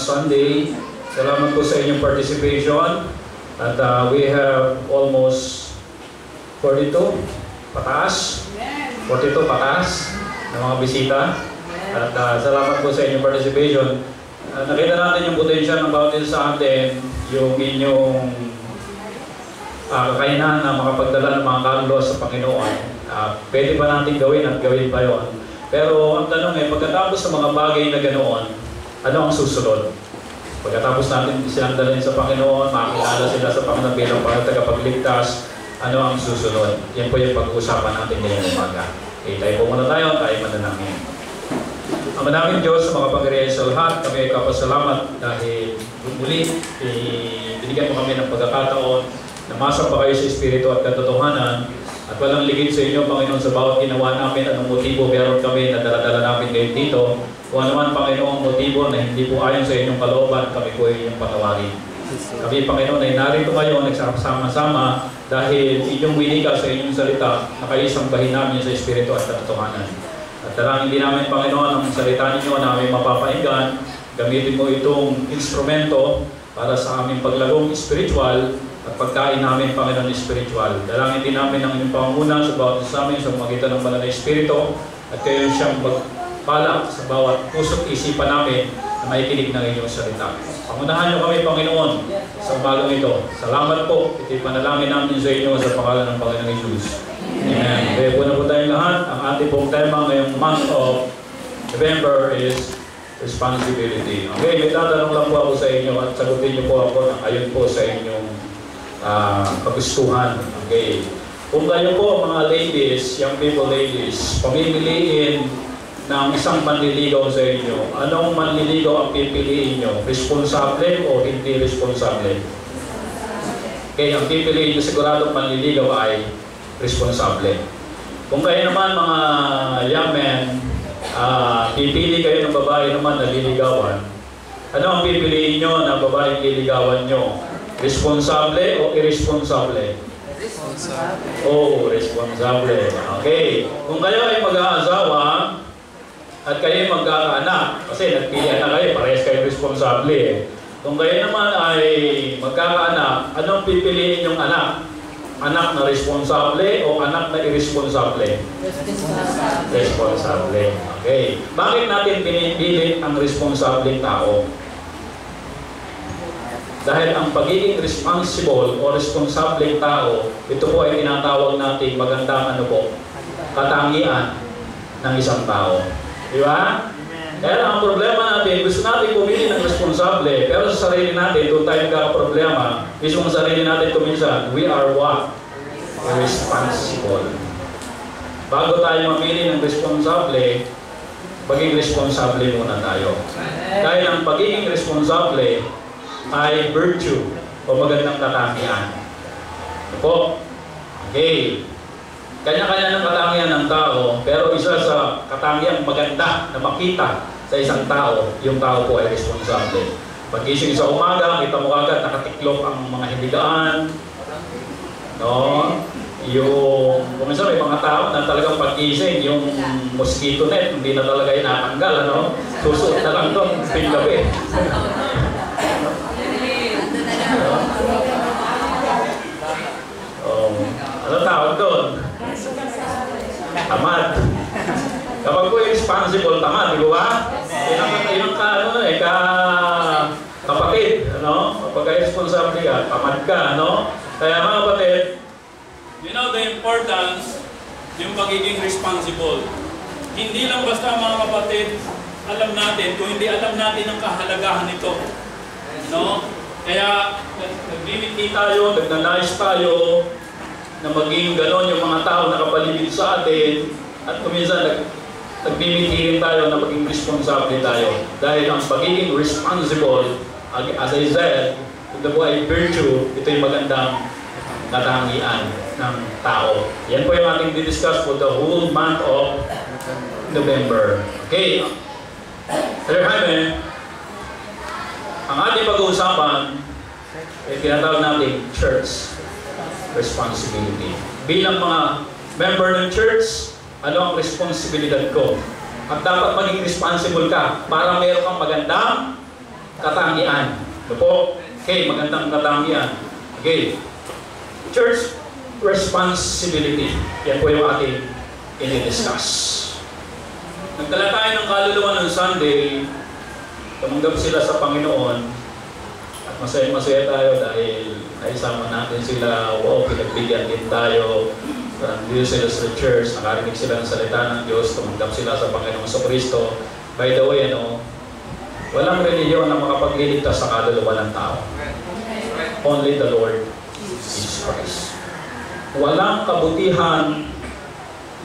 Sunday. Salamat po sa inyong participation. At we have almost 42 pataas. 42 pataas ng mga bisita. At salamat po sa inyong participation. Nakita natin yung potential ng bawat isa sa atin, yung inyong kakayanan na makapagdala ng mga kaluluwa sa Panginoon. Pwede ba natin gawin at gawin pa yun? Pero ang tanong ay, pagkatapos ng mga bagay na ganoon, ano ang susunod? Pagkatapos natin silang dalhin sa Panginoon, makakilala sila sa Panginoon bilang tagapagligtas, ano ang susunod? Yan po yung pag-uusapan natin ngayong umaga. Okay, tayo po muna tayo mananangin. Ang manaming Diyos sa mga pag-ariay sa lahat, kami ay kapasalamat dahil muli, binigyan mo kami ng pagkakataon na masa pa kayo sa Espiritu at katotohanan at walang ligid sa inyo, Panginoon, sa bawat ginawa namin, anong motibo meron kami na daladala namin ngayon dito. Kung ano man, Panginoon, motibo na hindi po ayon sa inyong kalooban, kami po ay inyong patawarin. Kami, Panginoon, ay narito ngayon, nagsama-sama dahil inyong winika sa inyong salita na kayo sambahin namin sa Espiritu at katotohanan. At dalangin din namin, Panginoon, ang salita ninyo na aming mapapahinggan. Gamitin mo itong instrumento para sa aming paglagong spiritual at pagkain namin, Panginoon, spiritual. Dalangin din namin ang inyong pangunguna sa bawat isa amin sa magitan ng banal na Espiritu at kayo siyang magpala sa bawat puso't isipan namin na makikinig ng inyong salita. Pangunahan niyo kami, Panginoon, sa umagang ito. Salamat po. Ito'y panalangin namin sa inyo sa pangalan ng Panginoong Jesus. Amen. Kaya po na po tayong lahat. Ang ating pong tema ngayong month of November is responsibility. Okay, may tatanong lang po ako sa inyo at sagutin niyo po ako na ayon po sa inyong kagustuhan. Okay. Kung kayo po, mga ladies, young people ladies, pamimiliin ng isang manliligaw sa inyo, anong manliligaw ang pipiliin nyo? Responsable o hindi responsable? Okay, ang pipiliin nyo siguradong manliligaw ay responsable. Kung kayo naman, mga young men, pipili kayo ng babae naman na liligawan, ano ang pipiliin nyo na babaeng liligawan nyo? Responsable o irresponsable? Responsable. Oh, responsable. Okay. Kung kayo ay mag-aasawa at kayo ay magkakaanak, kasi nagpilihan na kayo, parehas kayo responsable eh. Kung kayo naman ay magkakaanak, anong pipiliin yung anak? Anak na responsable o anak na irresponsable? Responsable. Responsable. Okay. Bakit natin pinipili ang responsableng tao? Dahil ang pagiging responsible o responsableng tao, ito po ay tinatawag natin magandang katangian ng isang tao. Di ba? Kaya ang problema natin, gusto natin pumili ng responsable, pero sa sarili natin, doon tayo nagkakaproblema. Mismo sa sarili natin kuminsan, we are what? Irresponsible. Bago tayo mamili ng responsable, maging responsable muna tayo. Dahil ang pagiging responsable ay virtue o magandang katangian. Po. Okay. Kanya-kanya ng katangian ng tao, pero isa sa katangiang maganda na makita sa isang tao, yung tao po ay responsable. Pag-gising sa umaga, kita mo agad nakatiklop ang mga hibigaan. No? Yung, kung minsan may mga tao na talagang pag-gising, yung mosquito net, hindi na talaga inatanggal, ano? Susuot na lang doon, gabi. Ano tawag doon? Tamad. Kapag po responsible, tamad, di ba? Yung kapatid, ano? Kapag responsable ka, tamad ka, ano? Kaya mga kapatid, you know the importance yung pagiging responsible. Hindi lang basta mga kapatid, alam natin, kung hindi alam natin ang kahalagahan nito. No? Kaya nagmimiti tayo, nagnanais tayo na maging ganon yung mga tao na kapaligid sa atin at kuminsan nagmimiti rin tayo na maging responsable tayo. Dahil ang pagiging responsible, as I said, ito po ay virtue, ito yung magandang katangian ng tao. Yan po yung ating didiscuss for the whole month of November. Okay. Sir Jaime, ang ating pag-uusapan ay tinatawag natin church responsibility. Bilang mga member ng church, ano ang responsibilidad ko? At dapat maging responsible ka para mayroon kang magandang katangian. Ano po? Okay, magandang katangian. Okay. Church responsibility. Yan po yung ating i-discuss. Nagdala tayo ng kaluluwa ng Sunday. Tumanggap sila sa Panginoon. At masaya-masaya tayo dahil naisama natin sila. Wow, pinagbigyan din tayo. Nandito sila sa church. Nakarinig sila ng salita ng Diyos. Tumanggap sila sa Panginoon sa Kristo. By the way, walang reliyon na makapagliligtas sa kaluluwa ng tao. Only the Lord Jesus Christ. Walang kabutihan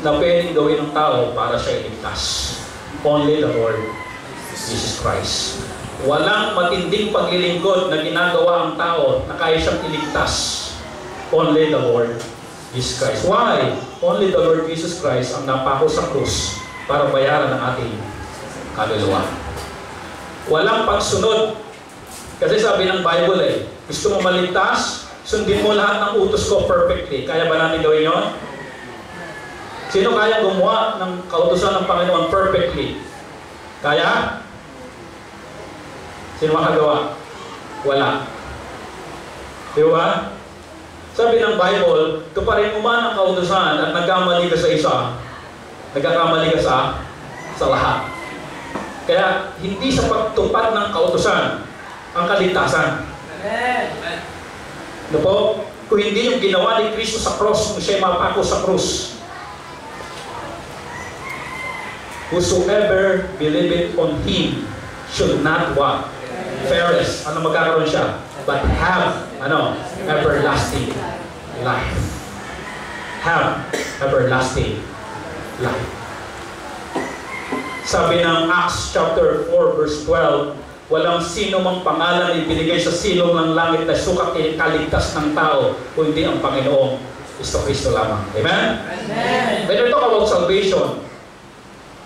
na pwedeng gawin ng tao para siya iligtas. Only the Lord Jesus Christ. Walang matinding paglilingkod na ginagawa ang tao na kaya siyang iligtas. Only the Lord Jesus Christ. Why? Only the Lord Jesus Christ ang napako sa krus para bayaran ang ating kaluluwa. Walang pagsunod. Kasi sabi ng Bible gusto mo maligtas, sundin mo lahat ng utos ko perfectly. Kaya ba natin gawin yun? Sino kaya gumawa ng kautusan ng Panginoon perfectly? Kaya? Sino makagawa? Wala. Di ba? Sabi ng Bible, tuparin mo man ang kautusan at nagkamali ka sa isa, nagkakamali ka sa lahat. Kaya hindi sa pagtupad ng kautusan ang kaligtasan. Amen. Ano po? Kung hindi yung ginawa ni Kristo sa cross, kung siya mapako sa krus. Whosoever believeth on Him should not what? Perish. Ano magkakaroon siya? But have, everlasting life. Have everlasting life. Sabi ng Acts chapter 4 verse 12, walang sino mang pangalan ibinigay sa silong ng langit na sukat kaligtas ng tao kundi ang Panginoong Kristo lamang. Amen? Amen. When we talk about salvation,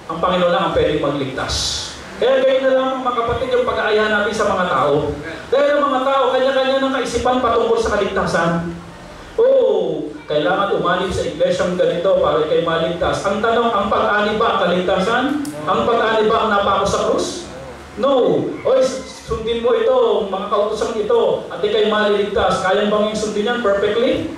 ang Panginoon lang ang pwedeng magligtas. Kaya ganyan na lang mga kapatid yung pag-aayahan natin sa mga tao. Dahil ang mga tao, kanya-kanya ng kaisipan patungkol sa kaligtasan. Kailangan umanib sa iglesyang ganito para ikay maligtas. Ang tanong, ang pag-anib ba ang kaligtasan? Ang pag-anib ba ang napako sa krus? No. Sundin mo ito, mga kautusan ito, at ikay maliligtas. Kayang bang yung sundin yan perfectly?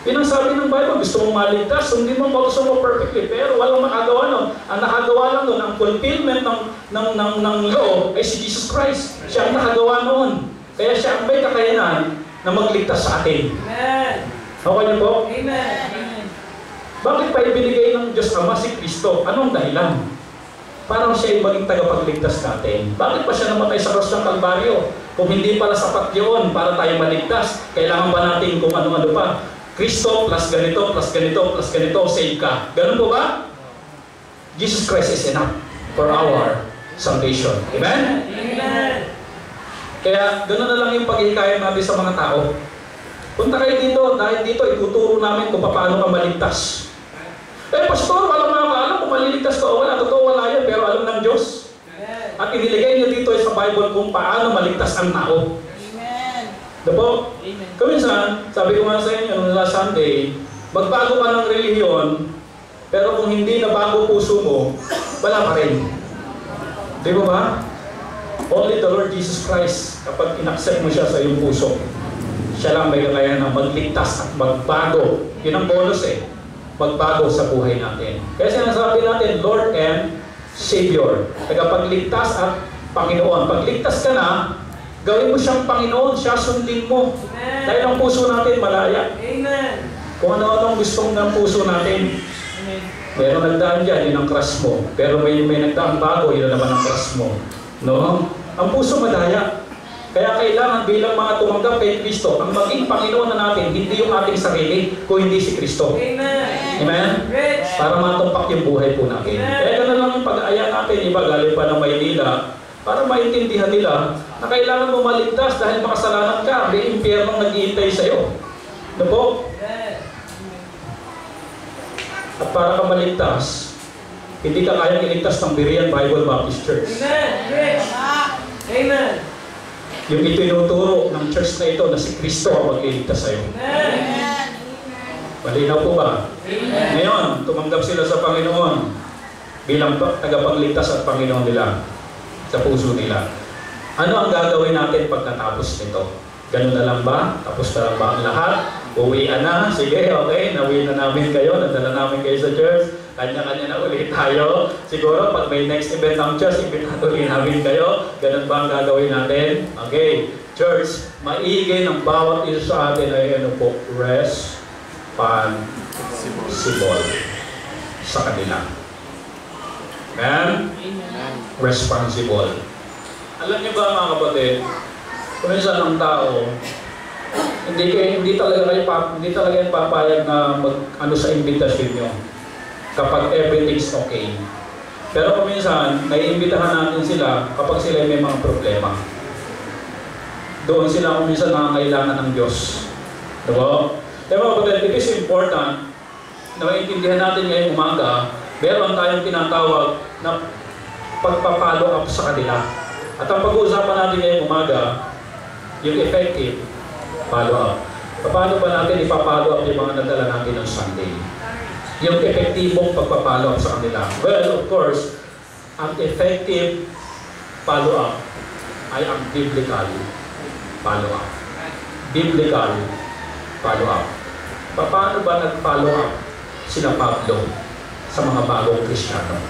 Yun ang sabi ng Bible, gusto mong maligtas, sundin mo ang kautusan mo perfectly. Pero walang makagawa nun. Ang nakagawa lang nun, ang fulfillment ng law ay si Jesus Christ. Siya ang nakagawa noon. Kaya siya ang may kakayanan na magligtas sa atin. Amen. Okay niyo po? Amen. Bakit pa ibinigay ng Diyos Ama si Kristo? Anong dahilan? Parang siya ay maging tagapagligtas natin. Bakit pa siya namatay sa cross ng Kalbaryo? Kung hindi pala sapat yun para tayo maligtas, kailangan ba natin kung ano-ano pa? Kristo plus ganito, plus ganito, plus ganito, save ka. Ganun po ba? Jesus Christ is enough for our salvation. Amen? Amen. Kaya gano'n na lang yung paghihikayan natin sa mga tao. Punta kayo dito, dahil dito ituturo namin kung paano ka maligtas. Pastor, walang makakaalam kung maliligtas ka o wala. Totoo, wala yan, pero alam ng Diyos. At iniligay niya dito sa Bible kung paano maligtas ang tao. Amen. Diba? Amen. Kaminsan, sabi ko nga sa inyo nung last Sunday, magbago ka ng relihiyon, pero kung hindi na bago puso mo, wala pa rin. Di ba? Only the Lord Jesus Christ, kapag inaccept mo siya sa iyong puso, siya lang may kakayahan ng magligtas at magbago. Yun ang bonus magbago sa buhay natin. Kaya sinasabi natin, Lord and Savior. Tagapagligtas at Panginoon. Pagligtas ka na, gawin mo siyang Panginoon, siya sundin mo. Amen. Dahil ang puso natin malaya. Amen. Kung ano-anong gustong ng puso natin, Amen. meron nagdaan dyan, yun ang crush mo. Pero may nagdaang bago, yun naman ang crush mo. No? Ang puso madaya. Kaya kailangan bilang mga tumanggap kay Kristo, ang maging Panginoon na natin, hindi yung ating sarili, kung hindi si Kristo. Amen. Amen? Rich. Para matumpak yung buhay po natin. Kaya gano'n lang yung pag-aya natin, iba galing pa ng Maynila, para maintindihan nila na kailangan mo maligtas dahil makasalanan ka, may impyernong nag-iintay sa'yo. Ano po? At para ka maligtas, hindi ka kayang iligtas ng Berean Bible Baptist Church. Amen. Rich. Amen. Yung itinuturo ng church na ito na si Kristo ang magliligtas sa'yo. Amen. Malinaw po ba? Amen. Ngayon, tumanggap sila sa Panginoon bilang tagapagligtas at Panginoon nila sa puso nila. Ano ang gagawin natin pagkatapos nito? Ganun na lang ba? Tapos na lang ba ang lahat? Uwian na? Sige, okay, nauwi na namin kayo, nadala namin kayo sa church, kanya-kanya na ulit tayo. Siguro pag may next event ng church, ibinatuloy namin kayo. Ganun ba ang gagawin natin? Okay, church, maigay ng bawat isa sa atin ay ano po? Responsible sa kanila. Amen? Responsible. Alam niyo ba mga kapatid, kung minsan ang tao, hindi talaga yung papayag na ano sa invitation nyo kapag everything's okay. Pero kung minsan, naiimbitahan natin sila kapag sila may mga problema. Doon sila kung minsan nangangailangan ng Diyos. Diba? Kaya mga kapatid, it is important na maintindihan natin ngayong umaga, meron tayong tinatawag na pagpapalo up sa kanila. At ang pag-uusapan natin ngayong umaga, yung effective follow-up. Paano ba natin ipapalo up yung mga nadala natin ng Sunday? Yung epektibong pagpapalo up sa kanila. Well, of course, ang effective follow-up ay ang biblical follow-up. Biblical follow-up. Paano ba nag-follow up sila Pablo sa mga bagong Kristiyano?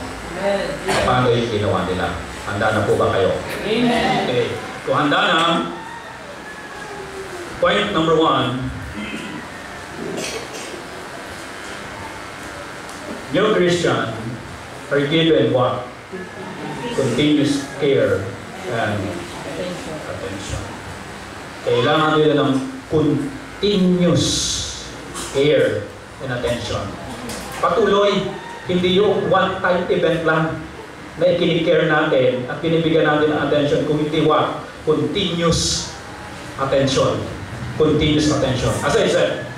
Paano yung ginawa nila? Handa na po ba kayo? Amen. Okay. Kung handa na, point number 1, new Christians are given what? Continuous care and attention. Kailangan nila ng continuous care and attention. Patuloy, hindi yung one-time event lang na ikinikare natin at binibigyan natin ng attention, kung hindi what? Continuous attention. Continuous attention. As I said,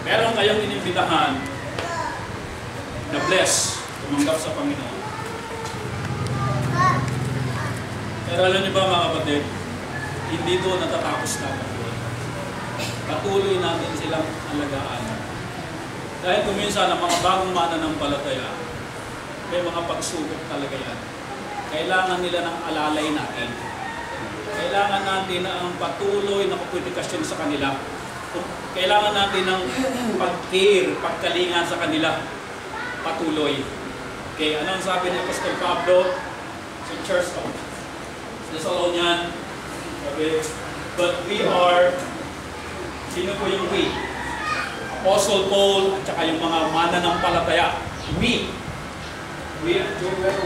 meron kayong inimbitahan na bless, tumanggap sa Panginoon. Pero alam niyo ba mga kapatid, hindi doon natatapos na patuloy. Patuloy natin silang alagaan. Dahil kuminsan ang mga bagong mananampalataya, may mga pagsubok talaga yan. Kailangan nila ng alalay natin. Kailangan natin ang patuloy na komunikasyon sa kanila. Kailangan natin ng pag-care, pagkalingan sa kanila. Patuloy. Okay, anong sabi ni Apostol Pablo sa Church of Thessalonian? Okay, but we are, sino po yung we? Apostle Paul at saka yung mga mananampalataya. We were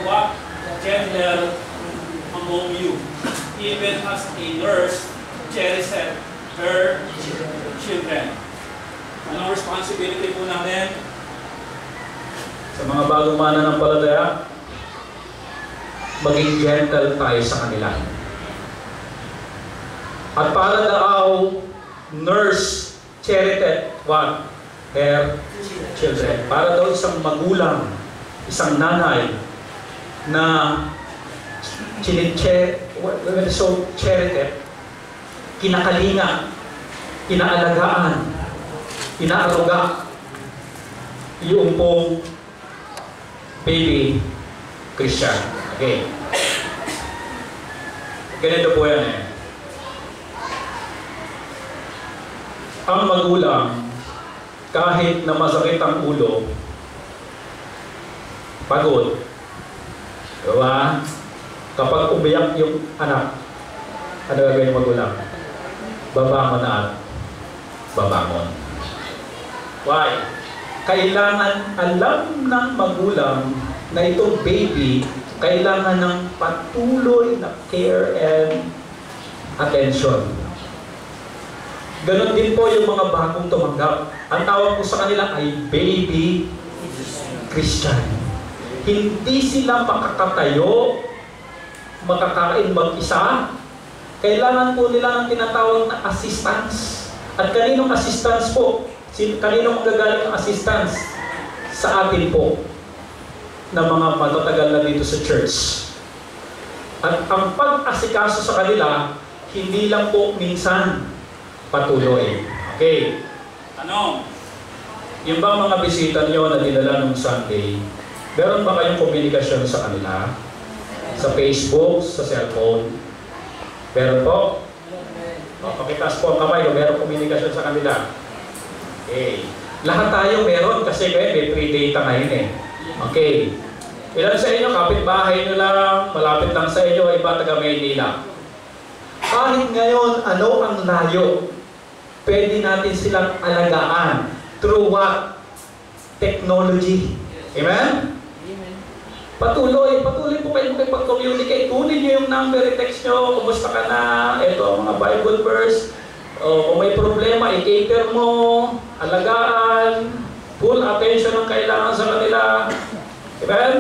what? Gentle among you. Even as a nurse cherishes her children. Anong responsibility po natin? sa mga bagong mananampalataya, maging gentle tayo sa kanila. At para daw nurse cherished what? Her children. Para daw isang magulang, isang nanay na so cherished, kinakalinga, inaalagaan, inaaruga yung pong baby Christian. Okay. Ganito po yan eh. Ang magulang, kahit na masakit ang ulo, pagod. Diba? Kapag umiyak yung anak, ano gagawin yung magulang? Babangon na at babangon. Why? Kailangan alam ng magulang na itong baby, kailangan ng patuloy na care and attention. Ganon din po yung mga bagong tumanggap. Ang tawag po sa kanila ay baby Christian. Hindi sila makakatayo, makakain mag-isa. Kailangan po nila ng tinatawag na assistance. At kaninong assistance po? Kaninong magagaling ang assistance? Sa atin po, na mga matatagal na dito sa church. At ang pag-asikaso sa kanila, hindi lang po minsan patuloy. Okay. Ano? Yung ba mga bisita niyo na dinala nung Sunday, meron ba kayong komunikasyon sa kanila? Sa Facebook, sa cellphone. Meron po? O, pakitaas po ang kamay kung meron komunikasyon sa kanila. Okay. Lahat tayo meron kasi may free data ngayon eh. Okay. Ilan sa inyo, kapitbahay nyo lang, malapit lang sa inyo, iba taga Maynila. Kahit ngayon, ano ang layo? Pwede natin silang alagaan. Through what? Technology. Amen? Patuloy po kayo makipag-communicate. Kunin nyo yung number, i-text nyo, kumusta ka na, ito ang mga Bible verse. O kung may problema, i-cater mo, alagaan, full attention ang kailangan sa kanila. Amen?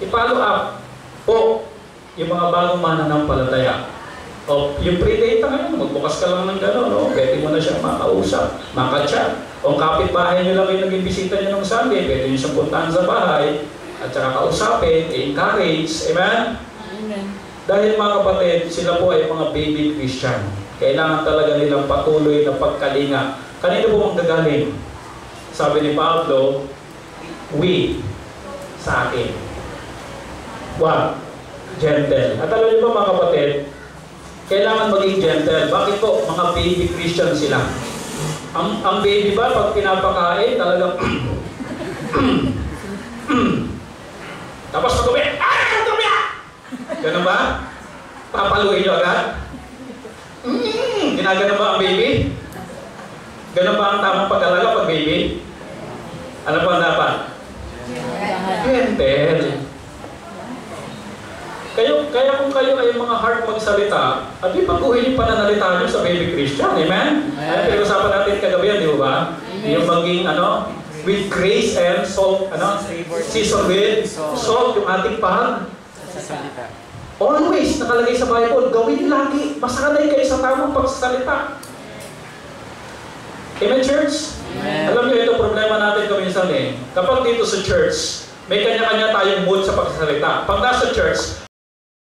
I-follow up po yung mga bagong mananampalataya. O yung pre-data ngayon, magbukas ka lang ng gano'n, no? Pwede mo na siya makausap, makachat. O ang kapitbahay nyo lang yung naging bisita nyo ng Sunday, pwede nyo siyang puntahan sa bahay, at saka kausapin, i-encourage. Amen? Amen. Dahil mga kapatid, sila po ay mga baby Christian. Kailangan talaga nilang patuloy na pagkalinga. Kanino po manggagaling? Sabi ni Pablo, we, sa atin. What? Gentle. At alam niyo ba mga kapatid, kailangan maging gentle. Bakit po? Mga baby Christian sila. Ang baby ba, pag pinapakain, talagang tapos pag-uwi, ganun ba? Papaluin nyo agad? Ginagano ba ang baby? Ganun ba ang tamang pag-alaga pag baby? Ano po ang dapat? Gentle. Kaya kung kayo ay mga hard magsalita, at ipaguhin yung pananalita nyo sa baby Christian. Amen? Ay, pinag-usapan natin kagabi yan, di ba? Yung maging, with grace and salt, season with salt, yung ating pagsasalita. Always, nakalagay sa Bible, gawin lagi, masanay kayo sa tamang pagsasalita. Amen, church? Amen. Alam niyo, ito problema natin kuminsan eh. Kapag dito sa church, may kanya-kanya tayong mood sa pagsasalita. Pag nasa church,